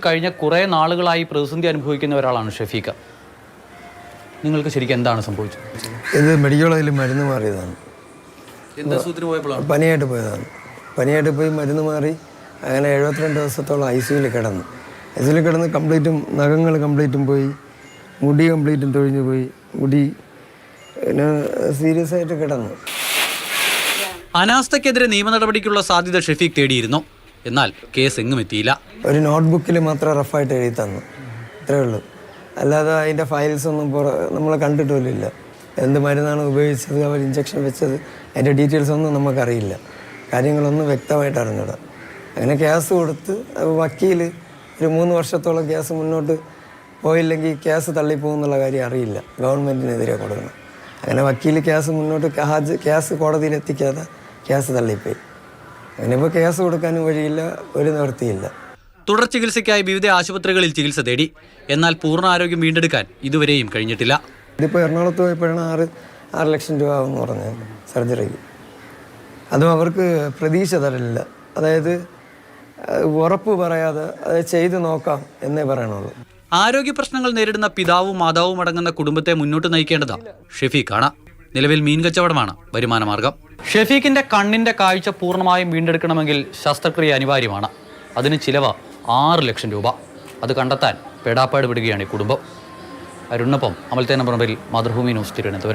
കഴിഞ്ഞ കുറേ നാളുകളായി പ്രതിസന്ധി അനുഭവിക്കുന്ന ഒരാളാണ് ഷെഫീഖ. നിങ്ങൾക്ക് ശരിക്കും എന്താണ് സംഭവിച്ചത്? ഇത് മെഡിക്കൽ കോളേജിൽ മരുന്ന് മാറിയതാണ്. പനിയായിട്ട് പോയതാണ്. പനിയായിട്ട് പോയി മരുന്ന് മാറി അങ്ങനെ 72 ദിവസത്തോളം ICUവിൽ കിടന്നു. ICUവിൽ കിടന്ന് കംപ്ലീറ്റും നഖങ്ങൾ കംപ്ലീറ്റും പോയി, മുടി കംപ്ലീറ്റും തൊഴിഞ്ഞു പോയി, മുടി സീരിയസ് ആയിട്ട് കിടന്നു. അനാസ്ഥയ്ക്കെതിരെ നിയമ നടപടിക്കുള്ള സാധ്യത ഷെഫീഖ് തേടിയിരുന്നു. എന്നാൽ കേസ് എങ്ങും എത്തിയില്ല. ഒരു നോട്ട്ബുക്കിൽ മാത്രം റഫായിട്ട് എഴുതി തന്നു, ഇത്രയേ ഉള്ളൂ. അല്ലാതെ അതിൻ്റെ ഫയൽസ് ഒന്നും നമ്മൾ കണ്ടിട്ടില്ല. എന്ത് മരുന്നാണ് ഉപയോഗിച്ചത്, അവർ ഇഞ്ചക്ഷൻ വെച്ചത്, അതിൻ്റെ ഡീറ്റെയിൽസ് ഒന്നും നമുക്കറിയില്ല. കാര്യങ്ങളൊന്നും വ്യക്തമായിട്ട് അറിഞ്ഞിടാം. അങ്ങനെ കേസ് കൊടുത്ത് വക്കീൽ ഒരു 3 വർഷത്തോളം കേസ് മുന്നോട്ട് പോയില്ലെങ്കിൽ കേസ് തള്ളിപ്പോകുന്നുള്ള കാര്യം അറിയില്ല. ഗവൺമെൻറ്റിനെതിരെ കൊടുക്കണം. അങ്ങനെ വക്കീൽ കേസ് മുന്നോട്ട് കേസ് കോടതിയിൽ എത്തിക്കാതെ കേസ് തള്ളിപ്പോയി. അങ്ങനെ ഇപ്പോൾ കേസ് കൊടുക്കാനും വഴിയില്ല, ഒരു നിവൃത്തിയില്ല. തുടർ ചികിത്സയ്ക്കായി വിവിധ ആശുപത്രികളിൽ ചികിത്സ തേടി. എന്നാൽ പൂർണ്ണ ആരോഗ്യം വീണ്ടെടുക്കാൻ ഇതുവരെയും കഴിഞ്ഞിട്ടില്ല. ഇതിപ്പോൾ എറണാകുളത്ത് പോയപ്പോഴാണ് 6 ലക്ഷം രൂപ ആവുമെന്ന് പറഞ്ഞത് സർജറിക്ക്. അതും അവർക്ക് പ്രതീക്ഷ തരില്ല. അതായത് ഉറപ്പ് പറയാതെ അത് ചെയ്ത് നോക്കാം എന്നേ പറയണുള്ളൂ. ആരോഗ്യ പ്രശ്നങ്ങൾ നേരിടുന്ന പിതാവും മാതാവും അടങ്ങുന്ന കുടുംബത്തെ മുന്നോട്ട് നയിക്കേണ്ടത് ഷെഫീഖാണ്. നിലവിൽ മീൻ കച്ചവടമാണ് വരുമാന മാർഗം. ഷെഫീഖിന്റെ കണ്ണിന്റെ കാഴ്ച പൂർണ്ണമായും വീണ്ടെടുക്കണമെങ്കിൽ ശസ്ത്രക്രിയ അനിവാര്യമാണ്. അതിന് ചിലവ് 6 ലക്ഷം രൂപ. അത് കണ്ടെത്താൻ പെടാപ്പാട് വിടുകയാണ് ഈ കുടുംബം. അരുണൊപ്പം അമൽത്തേന പറമ്പിൽ, മാതൃഭൂമി ന്യൂസ്, തിരുവനന്തപുരം.